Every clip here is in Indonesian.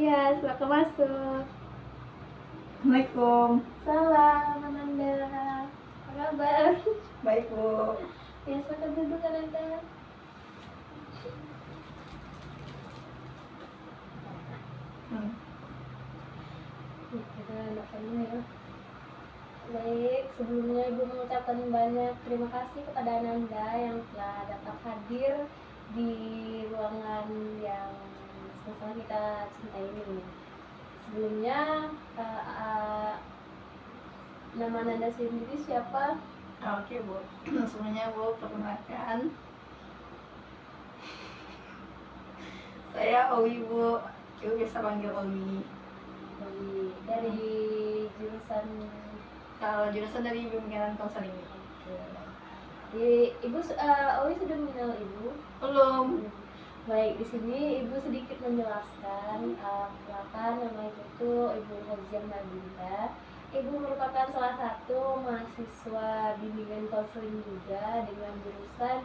Ya, silakan masuk. Assalamualaikum. Salam, Ananda. Apa kabar? Baik, Bu. Ya, silakan duduk, Ananda. Kita makannya ya. Baik, sebelumnya Ibu mengucapkan banyak terima kasih kepada Ananda yang telah dapat hadir di ruangan yang sama-sama kita cintai ini. Sebelumnya, nama Ananda sendiri siapa? Oke, Bu. Semuanya, Bu, perkenalkan. Saya Owi, Bu. Ibu bisa panggil Owi. Dari jurusan. Kalau jurusan dari bimbingan konseling. Ibu, Owi sudah mengenal Ibu? Belum. Baik, di sini Ibu sedikit menjelaskan kenapa nama Ibu itu Ibu Hoziah Nabila. Ibu merupakan salah satu mahasiswa bimbingan konseling juga dengan jurusan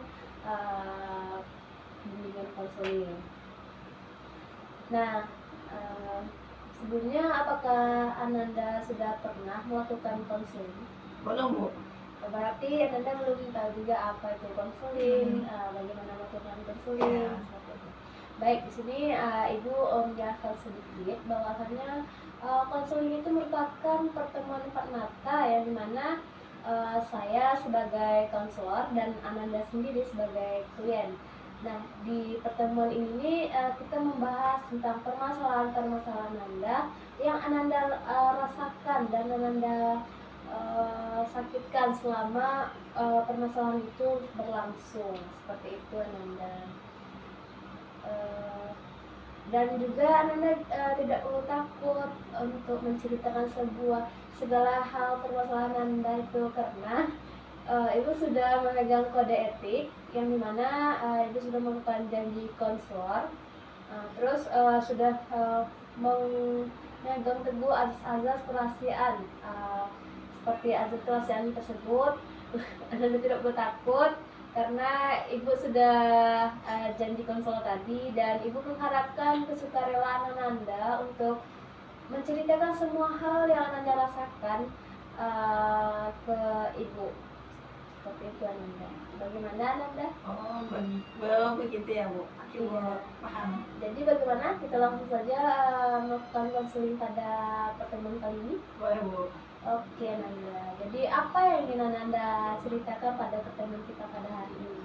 bimbingan konseling. Nah, sebelumnya apakah Ananda sudah pernah melakukan konseling? Belum, Bu. Berarti Ananda belum tahu juga apa itu konseling, bagaimana melakukan konseling. Baik, di sini Ibu menjelaskan sedikit bahwasannya konseling itu merupakan pertemuan empat mata yang dimana saya sebagai konselor dan Ananda sendiri sebagai klien. Nah, di pertemuan ini kita membahas tentang permasalahan-permasalahan Ananda yang Ananda rasakan dan Ananda sakitkan selama permasalahan itu berlangsung. Seperti itu, Ananda. Dan juga Ananda tidak perlu takut untuk menceritakan segala hal permasalahan Anda itu, karena Ibu sudah memegang kode etik yang dimana Ibu sudah melakukan janji konselor, terus sudah memegang teguh azas kerahasiaan, seperti azas kerahasiaan tersebut. Anda tidak perlu takut karena Ibu sudah janji konselor tadi, dan Ibu mengharapkan kesukarelaan Ananda untuk menceritakan semua hal yang Ananda rasakan ke Ibu. Seperti itu, Ananda. Bagaimana, Ananda? Oh, belum begitu ya, Bu. Ibu paham. Jadi bagaimana? Kita langsung saja melakukan konseling pada pertemuan kali ini. Boleh, Bu. Oke, Ananda. Jadi apa yang ingin Ananda ceritakan pada pertemuan kita pada hari ini?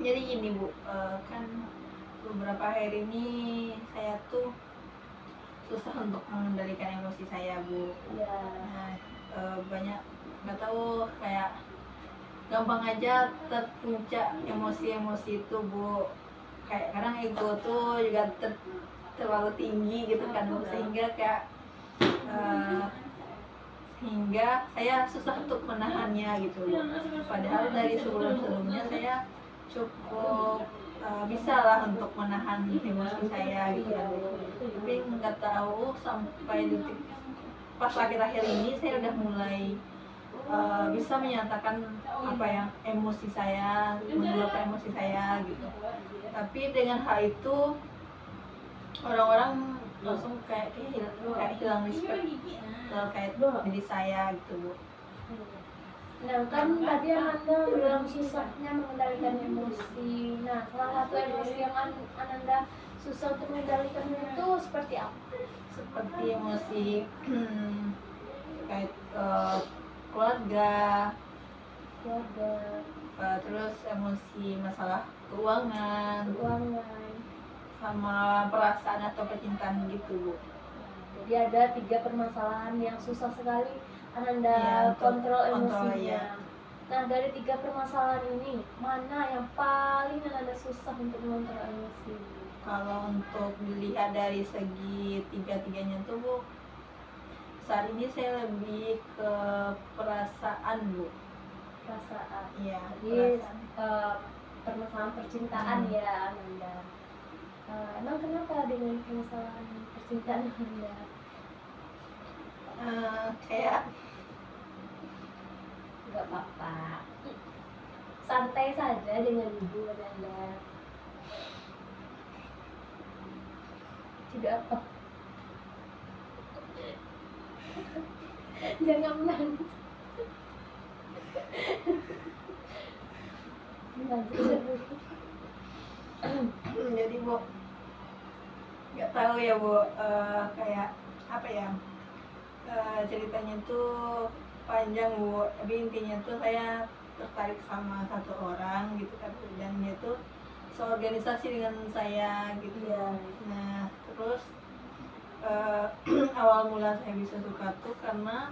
Jadi gini, Bu, kan beberapa hari ini saya tuh susah untuk mengendalikan emosi saya, Bu. Ya. Nah, banyak, nggak tahu, kayak gampang aja terpuncak emosi-emosi itu, Bu. Kayak kadang ego tuh juga terlalu tinggi gitu kan, Bu, sehingga kayak hingga saya susah untuk menahannya gitu. Padahal dari sebelum-sebelumnya saya cukup bisa lah untuk menahan emosi saya gitu kan. Tapi nggak tahu sampai detik pas akhir-akhir ini saya udah mulai bisa menyatakan apa yang emosi saya, meluapkan emosi saya gitu. Tapi dengan hal itu orang-orang langsung kayak hilang respect terkait diri saya gitu, Bu. Nah, kan tadi Ananda bilang susahnya mengendalikan emosi. Nah, salah satu emosi yang Ananda susah untuk mengendalikan itu seperti apa? Seperti emosi terkait keluarga, terus emosi masalah keuangan, sama perasaan atau percintaan gitu, Bu. Jadi ada 3 permasalahan yang susah sekali Ananda kontrol emosinya. Ya. Nah, dari 3 permasalahan ini, mana yang paling Ananda susah untuk mengontrol emosi? Kalau untuk dilihat dari segi tiga-tiganya tuh, Bu, saat ini saya lebih ke perasaan, Bu. Perasaan. Iya. Jadi permasalahan percintaan ya, Ananda. Emang kenapa dengan permasalahan percintaan Ananda? Kayak nggak apa-apa, santai saja dengan Ibu, Ananda. Udah apa? Jangan menangis. Lanjut. Jadi Bu, nggak tahu ya Bu, kayak apa ya, ceritanya tuh panjang Bu, tapi intinya tuh saya tertarik sama satu orang gitu kan, dan dia tuh seorganisasi dengan saya gitu ya. Nah terus awal mula saya bisa suka tuh karena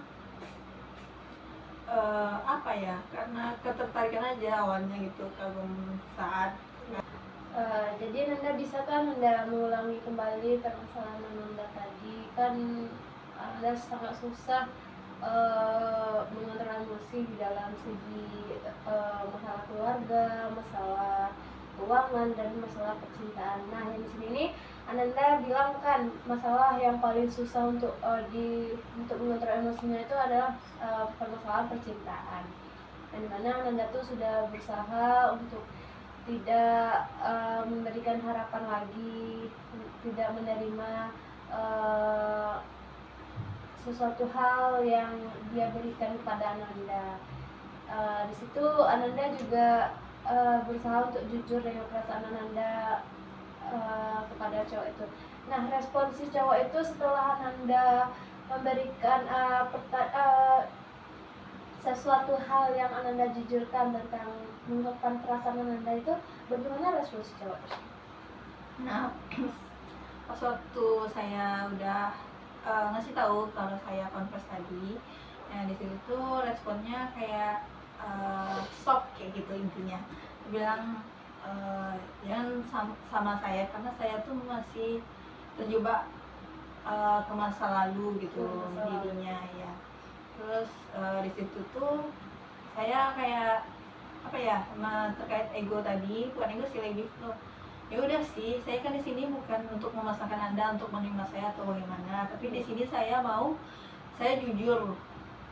apa ya, karena ketertarikan aja awalnya gitu, kagum saat Jadi Nanda bisa kan Nanda mengulangi kembali permasalahan Nanda tadi kan. Nanda sangat susah mengontrol emosi di dalam segi masalah keluarga, masalah keuangan, dan masalah percintaan. Nah yang di sini nih Ananda bilang kan masalah yang paling susah untuk untuk mengontrol emosinya itu adalah permasalahan percintaan. Dan dimana Ananda tuh sudah berusaha untuk tidak memberikan harapan lagi, tidak menerima sesuatu hal yang dia berikan kepada Ananda. Di situ Ananda juga berusaha untuk jujur dengan perasaan Ananda kepada cowok itu. Nah, respon si cowok itu setelah Ananda memberikan sesuatu hal yang Ananda jujurkan tentang mengungkapkan perasaan Ananda itu, bagaimana respon si cowok? Nah pas waktu saya udah ngasih tahu kalau saya confess tadi, nah di situ tuh responnya kayak shock kayak gitu intinya. Dia bilang jangan sama saya karena saya tuh masih terjebak ke masa lalu gitu dirinya ya. Terus di situ tuh saya kayak apa ya, terkait ego tadi, bukan ego sih, lebih tuh ya udah sih, saya kan di sini bukan untuk memasangkan Anda untuk menerima saya atau bagaimana, tapi di sini saya jujur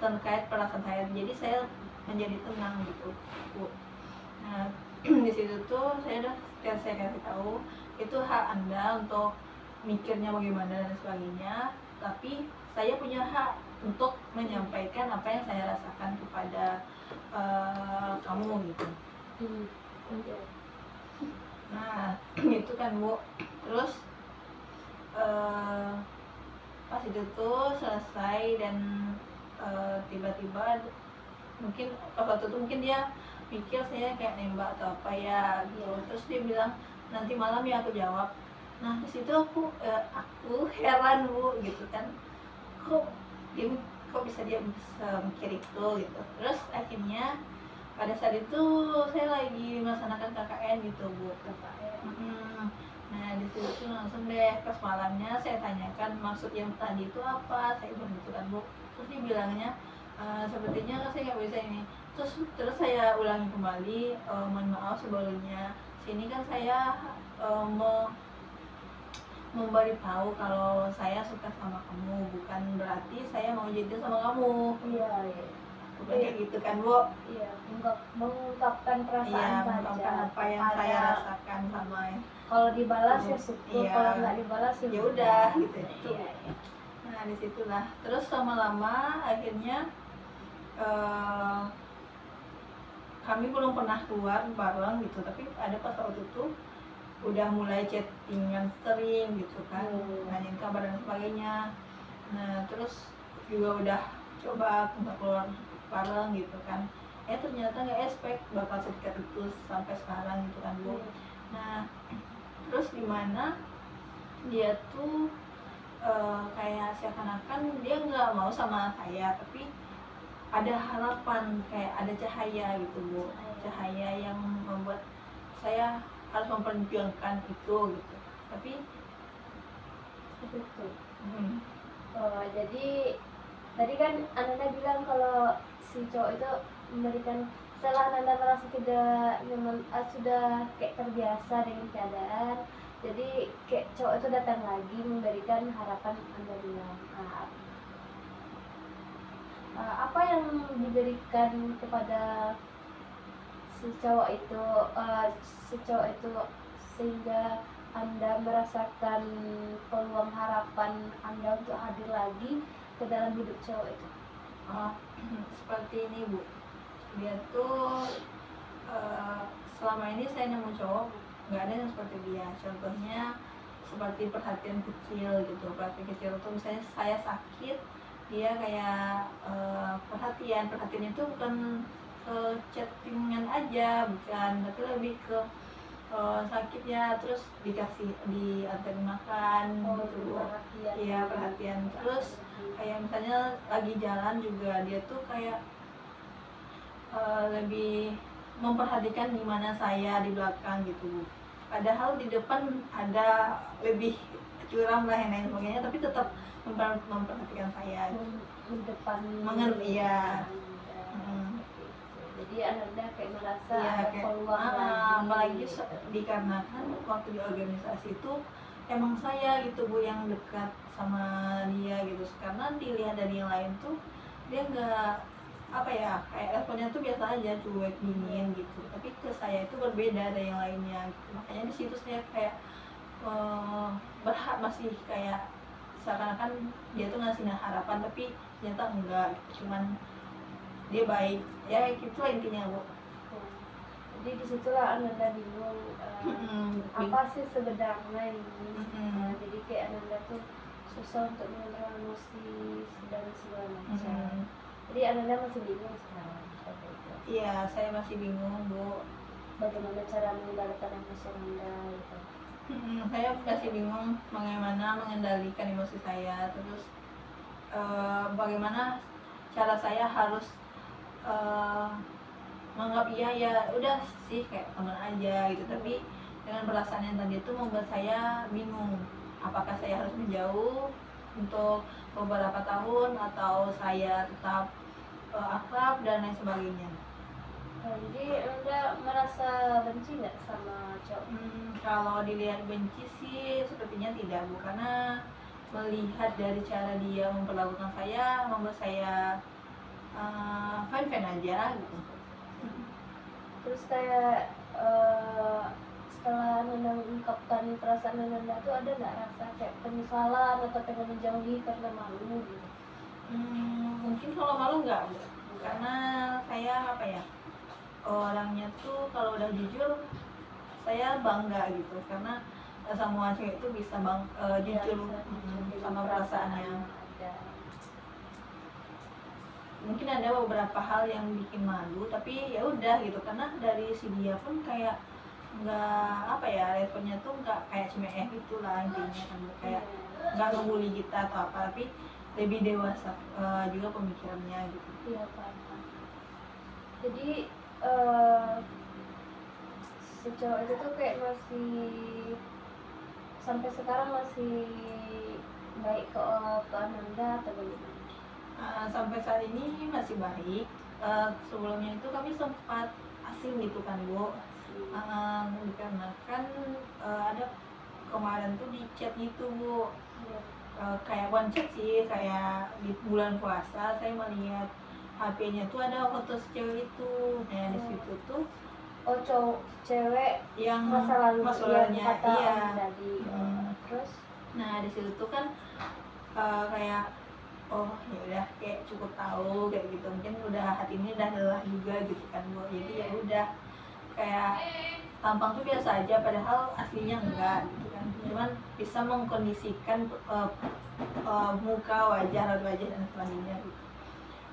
terkait perasaan saya, jadi saya menjadi tenang gitu Bu. Nah di situ tuh saya kasih tahu itu hak Anda untuk mikirnya bagaimana dan sebagainya, tapi saya punya hak untuk menyampaikan apa yang saya rasakan kepada kamu gitu. Nah itu kan Bu. Terus pas itu tuh selesai dan tiba-tiba mungkin waktu itu mungkin dia pikir saya kayak nembak atau apa ya gitu. Terus dia bilang nanti malam ya aku jawab. Nah di situ aku heran Bu gitu kan, kok dia bisa mikir itu gitu. Terus akhirnya pada saat itu saya lagi melaksanakan KKN gitu Bu. Nah di situ langsung deh pas malamnya saya tanyakan maksud yang tadi itu apa, saya bilang gitu kan Bu. Terus dia bilangnya sepertinya saya nggak bisa ini. Terus saya ulangi kembali, mohon maaf sebelumnya, sini kan saya memberitahu kalau saya suka sama kamu, bukan berarti saya mau jadi sama kamu. Iya. Bukan kayak gitu kan Bu. Iya, mengungkapkan perasaan saja. Mengungkapkan apa yang saya rasakan sama. Kalau dibalas ya syukur, kalau nggak dibalas ya udah gitu. Iya. Nah disitulah. Terus lama-lama akhirnya kami belum pernah keluar bareng gitu, tapi ada pas waktu itu udah mulai chattingan sering gitu kan, nanyain kabar dan sebagainya. Nah terus juga udah coba keluar bareng gitu kan, ternyata nggak expect bakal sedekat itu sampai sekarang gitu kan Bu. Nah terus dimana dia tuh kayak seakan-akan dia nggak mau sama saya, tapi ada harapan, kayak ada cahaya gitu Bu, cahaya yang membuat saya harus memperjuangkan itu gitu. Tapi itu. Jadi tadi kan Ananda bilang kalau si cowok itu memberikan, setelah Ananda merasa tidak nyaman, sudah kayak terbiasa dengan keadaan, jadi kayak cowok itu datang lagi memberikan harapan. Anda bilang apa yang diberikan kepada si cowok itu sehingga Anda merasakan peluang harapan Anda untuk hadir lagi ke dalam hidup cowok itu? Oh, seperti ini Bu, dia tuh selama ini saya nemu cowok nggak ada yang seperti dia. Contohnya seperti perhatian kecil gitu. Perhatian kecil tuh misalnya saya sakit, dia kayak perhatian itu bukan ke chattingan aja, bukan, tapi lebih ke sakit ya terus diantarin makan gitu. Perhatian. Iya, perhatian. Terus kayak misalnya lagi jalan juga dia tuh kayak lebih memperhatikan gimana saya di belakang gitu. Padahal di depan ada lebih curam lah yang lain sebagainya, tapi tetap memperhatikan saya. Di depan Mengerti ya. Jadi Anda kayak merasa Iya, ada kayak, peluang apalagi dikarenakan waktu di organisasi itu emang saya gitu Bu yang dekat sama dia gitu, karena dilihat dari yang lain tuh dia nggak apa ya, kayak responnya tuh biasa aja, cuek, dingin gitu, tapi ke saya itu berbeda dari yang lainnya gitu. Makanya di situ saya kayak berhak, masih kayak seakan-akan dia tuh ngasih harapan tapi ternyata enggak gitu. Cuman dia baik ya, gitu lah intinya Bu. Jadi disitulah Ananda bingung apa sih sebenarnya ini. Jadi kayak Ananda tuh susah untuk mengontrol emosi dan segala macam. Jadi Ananda masih bingung sekarang. Iya, saya masih bingung Bu, bagaimana cara mengendalikan emosi Anda gitu. Saya masih bingung bagaimana mengendalikan emosi saya, terus bagaimana cara saya harus menganggap ya udah sih kayak teman aja gitu, tapi dengan perasaan yang tadi itu membuat saya bingung, apakah saya harus menjauh untuk beberapa tahun atau saya tetap akrab dan lain sebagainya. Jadi Anda merasa benci nggak sama cowok? Kalau dilihat benci sih sepertinya tidak Bu, karena melihat dari cara dia memperlakukan saya membuat saya fan aja gitu. Terus kayak setelah Anda mengungkapkan perasaan Anda tuh ada nggak rasa kayak penyesalan atau pengen menjauhi karena malu gitu? Mungkin kalau malu nggak Bu, karena saya apa ya, orangnya tuh kalau udah jujur saya bangga gitu, karena semua cewek itu bisa jujur sama perasaannya. Mungkin ada beberapa hal yang bikin malu, tapi ya udah gitu, karena dari si dia pun kayak nggak apa ya, responnya tuh nggak kayak cemeh gitu lah intinya kan, kayak nggak ngebully kita atau apa, tapi lebih dewasa juga pemikirannya gitu. Iya Pak. Jadi si cowok itu tuh kayak masih sampai sekarang masih baik ke Ananda atau bagaimana? Sampai saat ini masih baik. Sebelumnya itu kami sempat asing gitu kan Bu, dikarenakan ada kemarin tuh di chat gitu Bu, kayak one chat sih, kayak di bulan puasa saya melihat HP-nya tuh ada foto si cewek itu. Nah di situ tuh cowok cewek yang masa lalunya kata iya. Tadi terus nah di situ tuh kan kayak oh ya udah kayak cukup tahu kayak gitu, mungkin udah hati ini udah lelah juga gitu kan Bu, jadi ya udah kayak tampang tuh biasa aja padahal aslinya enggak gitu kan, cuman bisa mengkondisikan muka, wajah, raut wajah dan sebagainya gitu.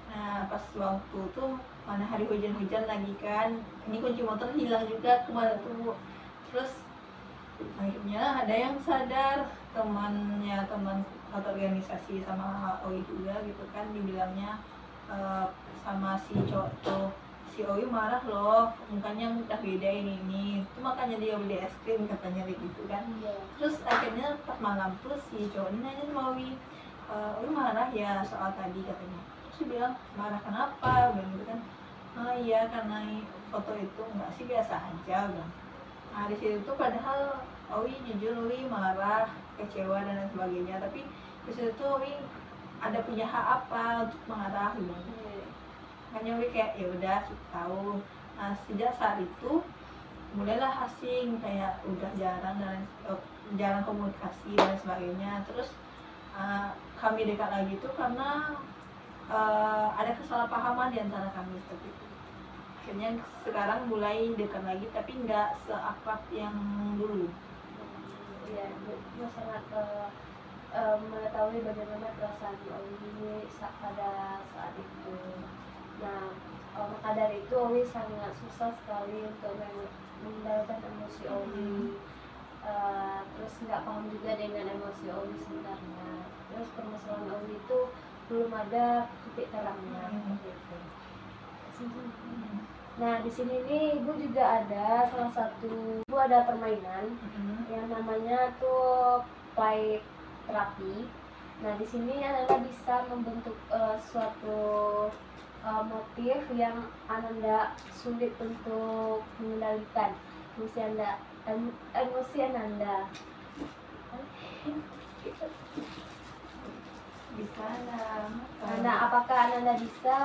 Nah pas waktu tuh mana hari hujan-hujan lagi kan, ini kunci motor hilang juga kemarin tuh Bu. Terus akhirnya ada yang sadar, teman satu organisasi sama OI juga gitu kan, dibilangnya sama si cowok tuh, si OI marah loh, mukanya udah beda ini itu makanya dia beli es krim katanya gitu kan. Terus akhirnya pas malam tuh si cowok ini nanya sama OI marah ya soal tadi katanya. Terus dia bilang marah kenapa, bilang gitu kan. Iya karena foto itu enggak sih, biasa aja bang. Nah di situ tuh padahal Owi jujur, Owi marah, kecewa dan lain sebagainya, tapi di situ tuh Owi ada punya hak apa untuk marah gitu. Makanya Owi kayak ya udah tahu. Nah sejak saat itu mulailah asing, kayak udah jarang komunikasi dan sebagainya. Terus kami dekat lagi tuh karena ada kesalahpahaman di antara kami seperti itu. Akhirnya sekarang mulai dekat lagi, tapi nggak seakrab yang dulu. Ya, gue sangat mengetahui bagaimana perasaan Owi pada saat itu. Nah, maka dari itu Owi sangat susah sekali untuk mengendalikan emosi Owi. Terus nggak paham juga dengan emosi Owi sebenarnya. Terus permasalahan Owi itu belum ada titik terangnya. Nah, di sini nih ibu juga ada salah satu, ibu ada permainan yang namanya tuh play terapi. Nah, di sini Ananda bisa membentuk suatu motif yang Ananda sulit untuk mengendalikan emosi Ananda. Bisa lah. Nah, apakah Ananda bisa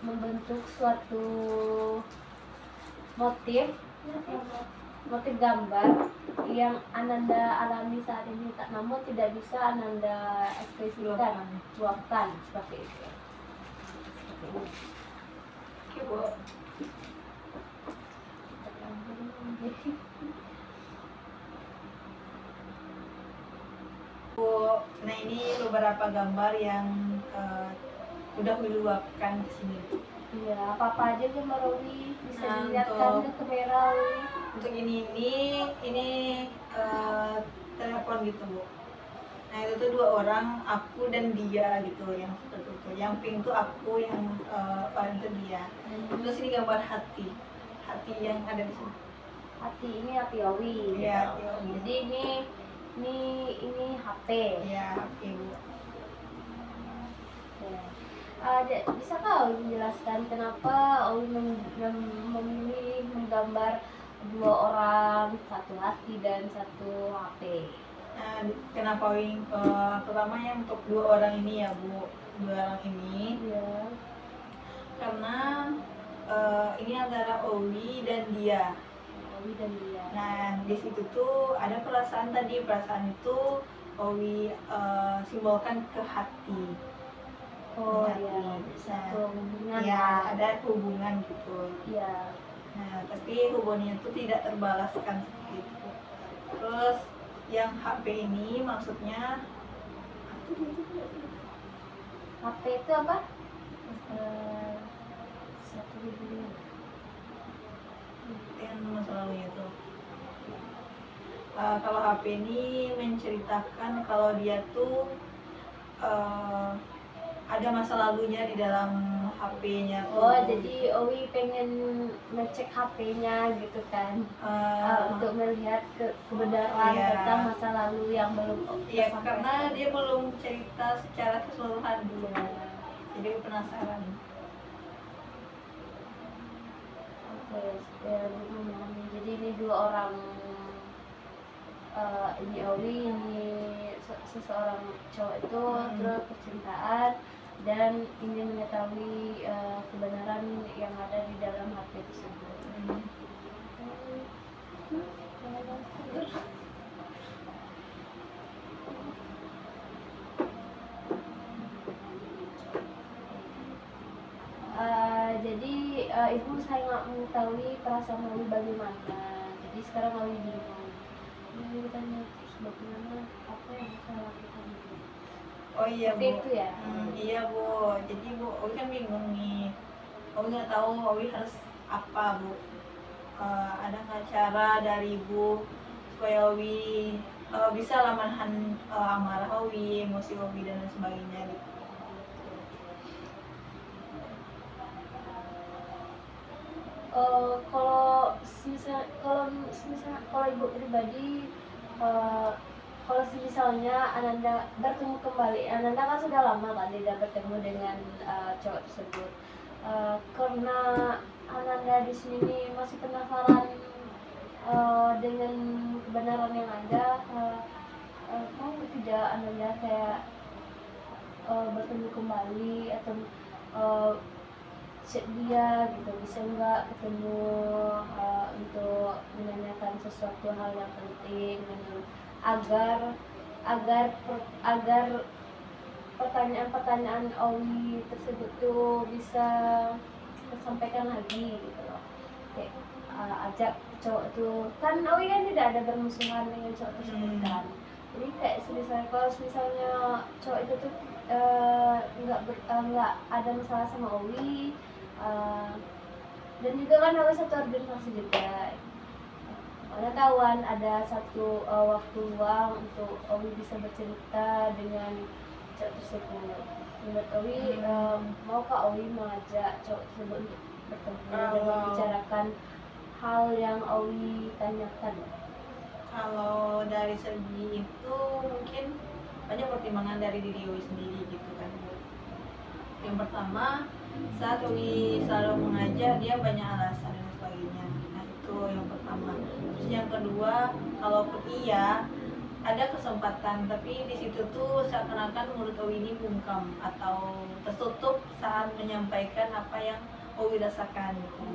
membentuk suatu motif gambar yang Ananda alami saat ini, namun tidak bisa Ananda ekspresikan, luapkan seperti itu. Oke, Bu. Bu, nah ini beberapa gambar yang udah diluapkan di sini. Iya, apa aja gambar Owi bisa Nah, dilihatkan ke kamera Owi. Untuk ini telepon gitu, Bu. Nah itu tuh 2 orang, aku dan dia gitu, yang seperti itu. Yang pink tuh aku, yang orange tuh dia. Terus ini gambar hati yang ada di sini. Hati ini hati Owi. Iya, gitu. hati Owi. Jadi ini HP. Iya, HP, Bu. Ya. Bisakah Owi menjelaskan kenapa Owi memilih menggambar 2 orang, 1 hati dan 1 HP? Nah, kenapa Owi pertama yang untuk 2 orang ini ya, Bu, 2 orang ini? Iya. Karena ini antara Owi dan dia. Owi dan dia. Nah, di situ tuh ada perasaan itu Owi simbolkan ke hati. Oh hati. iya, satu hubungan. Ya, ada hubungan gitu. Iya. Nah, tapi hubungannya itu tidak terbalaskan seperti itu. Terus yang HP ini maksudnya HP itu apa? Satu hubungan. yang masa lalu itu. Kalau HP ini menceritakan kalau dia tuh ada masa lalunya di dalam HP-nya tuh. Oh, jadi Owi pengen ngecek HP-nya gitu kan, untuk melihat kebenaran tentang masa lalu yang belum Iya, karena dia belum cerita secara keseluruhan dulu. Jadi penasaran. Oke, jadi ini 2 orang, ini Owi, ini seseorang cowok itu, terus percintaan dan ingin mengetahui kebenaran yang ada di dalam HP tersebut. Jadi ibu sangat mengetahui perasaan Owi bagaimana. Jadi sekarang Owi bingung. Ini tanya terus bagaimana, apa yang saya lakukan? Oh iya, Bu. Itu ya. Iya, Bu. Jadi Bu, Owi kan bingung nih. Owi nggak tahu Owi harus apa, Bu. Ada nggak cara dari Ibu supaya Owi bisa lah menahan amarah Owi, emosi Owi dan lain sebagainya gitu. Kalau ibu pribadi, kalau misalnya Ananda bertemu kembali, Ananda kan sudah lama kan tidak bertemu dengan cowok tersebut, karena Ananda di sini masih penasaran dengan kebenaran yang ada, mau tidak Ananda kayak bertemu kembali atau chat dia gitu, bisa nggak ketemu untuk menanyakan sesuatu hal yang penting agar agar agar pertanyaan-pertanyaan Owi tersebut tuh bisa tersampaikan lagi gitu loh. Kayak ajak cowok tuh, kan Owi kan tidak ada bermusuhan dengan cowok tersebut kan. Jadi kayak kalau misalnya cowok itu tuh nggak ada masalah sama Owi, dan juga kan Owi satu organisasi juga. Mana tahuan ada satu waktu luang untuk Owi bisa bercerita dengan cowok tersebut. Menurut Owi, maukah Owi mengajak cowok tersebut untuk bertemu dan membicarakan hal yang Owi tanyakan? Kalau dari segi itu mungkin banyak pertimbangan dari diri Owi sendiri gitu kan. Yang pertama, saat Owi selalu mengajak, dia banyak alasan dan sebagainya. Nah itu yang pertama. Terus yang kedua, kalaupun iya ada kesempatan, tapi di situ tuh seakan-akan mulut Owi ini bungkam atau tertutup saat menyampaikan apa yang Owi rasakan gitu.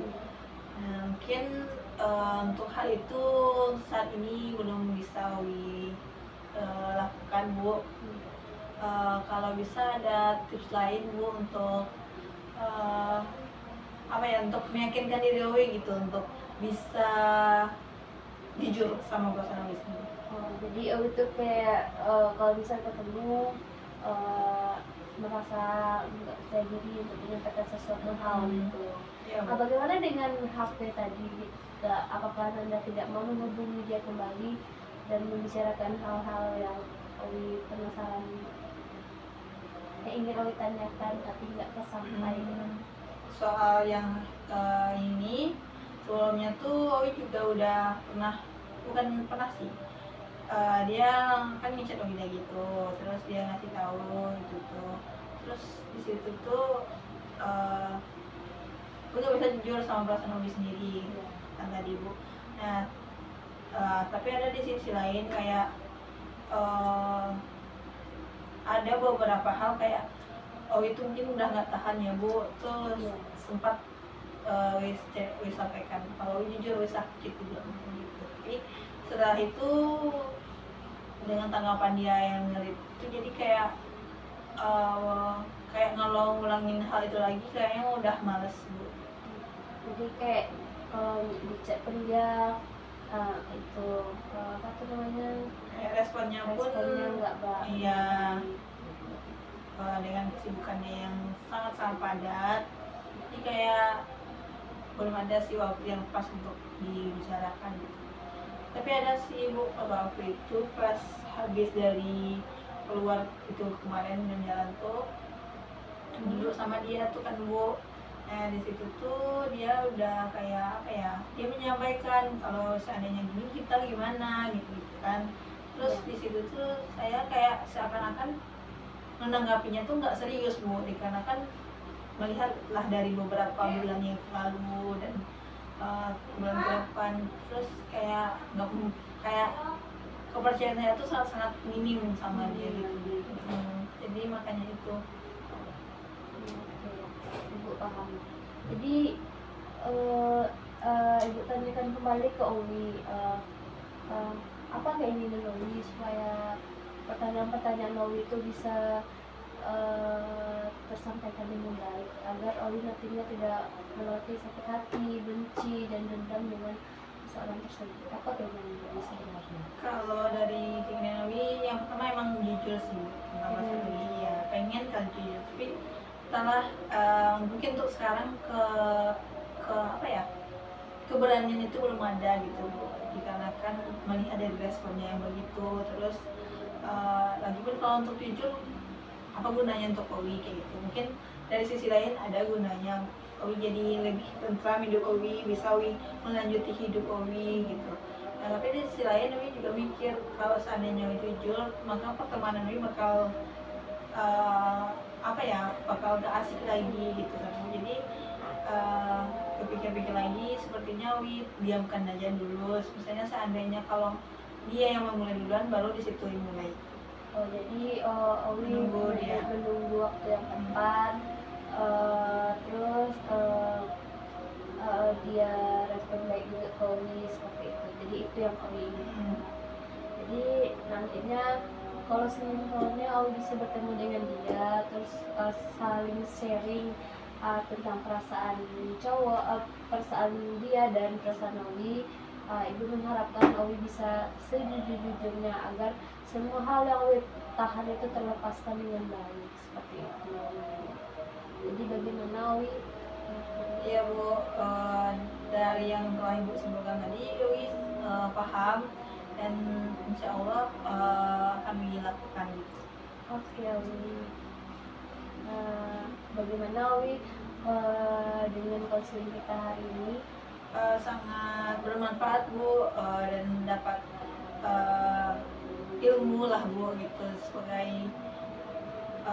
Nah, mungkin untuk hal itu saat ini belum bisa Owi lakukan, Bu. Kalau bisa ada tips lain, Bu, untuk untuk meyakinkan diri Owi gitu, untuk bisa jujur sama perasaan Owi sendiri. Jadi Owi tuh kayak kalau bisa ketemu merasa nggak percaya diri untuk menyampaikan sesuatu hal gitu. Ya, Bagaimana dengan HP tadi? Apakah Anda tidak mau menghubungi dia kembali dan membicarakan hal-hal yang Owi penasaran, yang ingin Owi tanyakan tapi nggak tersampai? Soal yang ini sebelumnya tuh Owi juga udah bukan pernah sih, dia kan ngechat Owi gitu, terus dia ngasih tahu gitu tuh, terus di situ tuh gue gak bisa jujur sama perasaan Owi sendiri kan tadi, Bu. Nah tapi ada di sisi lain kayak ada beberapa hal kayak Owi tuh mungkin udah nggak tahan ya, Bu, terus sempat Owi sampaikan kalau jujur Owi sakit juga gitu. Tapi setelah itu dengan tanggapan dia yang ngerit itu jadi kayak ngulangin hal itu lagi kayaknya udah males, Bu. Jadi kayak kalau dicek pun dia itu apa tuh namanya, responnya nggak baik. Iya, dengan kesibukannya yang sangat-sangat padat, jadi kayak belum ada sih waktu yang pas untuk dibicarakan gitu. Tapi ada sih, Bu, waktu itu pas habis dari keluar itu kemarin jalan tuh duduk sama dia tuh kan, Bu. Nah di situ tuh dia udah kayak dia menyampaikan kalau seandainya gini kita gimana gitu kan. Terus di situ tuh saya kayak seakan-akan menanggapinya tuh nggak serius, Bu, dikarenakan melihatlah dari beberapa bulan yang lalu dan bulan ke depan, terus kayak kepercayaan saya tuh sangat-sangat minim sama dia gitu. Jadi makanya itu. Ibu paham. Jadi Ibu tanyakan kembali ke Owi, apa keinginan Owi supaya pertanyaan-pertanyaan Owi itu bisa tersampaikan dengan baik, agar Owi nantinya tidak melatih sakit hati, benci, dan dendam dengan seorang tersebut. Apa keinginan Owi sebenarnya? Kalau dari keinginan Owi yang pertama emang jujur sih, pertama sekali ya pengen kan jujur, tapi setelah mungkin untuk sekarang keberanian itu belum ada gitu, Bu, dikarenakan melihat dari responnya yang begitu. Terus lagi pun kalau untuk jujur apa gunanya untuk Owi kayak gitu. Mungkin dari sisi lain ada gunanya, Owi jadi lebih tentram hidup Owi, bisa Owi melanjuti hidup Owi gitu. Nah, tapi di sisi lain Owi juga mikir kalau seandainya Owi jujur, maka pertemanan Owi bakal bakal gak asik lagi gitu kan. Jadi kepikir-pikir lagi, sepertinya Owi diamkan aja dulu. Misalnya seandainya kalau dia yang memulai duluan, baru di situ mulai. Jadi Owi Menunggu dia. menunggu waktu yang tepat, Terus dia respon baik juga ke Owi seperti itu. Jadi itu yang Owi inginkan. Jadi nantinya kalau misalnya Owi bisa bertemu dengan dia, terus saling sharing tentang perasaan cowok, perasaan dia dan perasaan Owi. Ibu mengharapkan Owi bisa sejujur-jujurnya agar semua hal yang Owi tahan itu terlepaskan dengan baik seperti itu. Jadi bagaimana Owi? Iya Bu, dari yang telah Ibu sebutkan tadi, Louis paham dan insya Allah kami lakukan gitu. Oke Owi. Bagaimana Owi dengan konseling kita hari ini? Sangat bermanfaat Bu, dan dapat ilmu lah Bu gitu, sebagai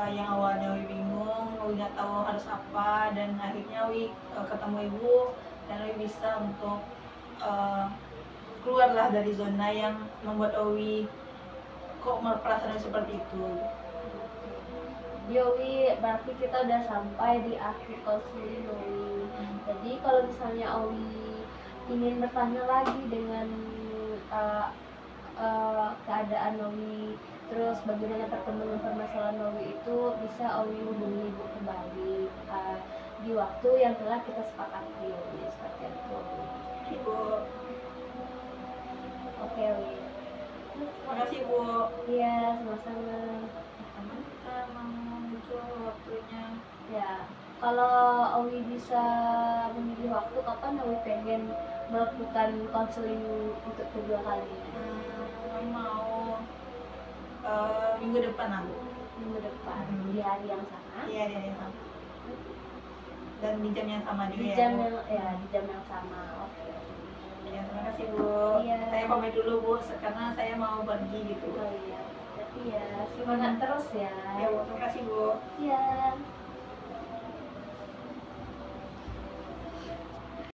yang awalnya Wi bingung, Wi nggak tahu harus apa, dan akhirnya Wi ketemu Ibu dan Wi bisa untuk keluarlah dari zona yang membuat Wi kok perasaan seperti itu. Yowi, berarti kita udah sampai di akhir konseling Owi. Jadi kalau misalnya Owi ingin bertanya lagi dengan keadaan Owi, terus bagaimana perkembangan permasalahan Owi itu, bisa Owi hubungi Ibu kembali di waktu yang telah kita sepakati Owi, seperti itu. Ibu, Oke Owi. terima kasih Bu. Iya, sama-sama. Kapan kita mau muncul waktunya? Ya, kalau Owi bisa memilih waktu, kapan Owi pengen melakukan konseling untuk kedua kalinya? Kami mau minggu depan aku. Minggu depan, di hari yang sama? Iya, iya, iya. Dan di jam yang sama Di juga jam ya. yang, ya, di jam yang sama. Oke. Ya, terima kasih Bu. Iya. Saya pamit dulu Bu, karena saya mau pergi gitu. Oh iya, tapi ya semangat terus ya. Ya Bu, terima kasih Bu. Iya.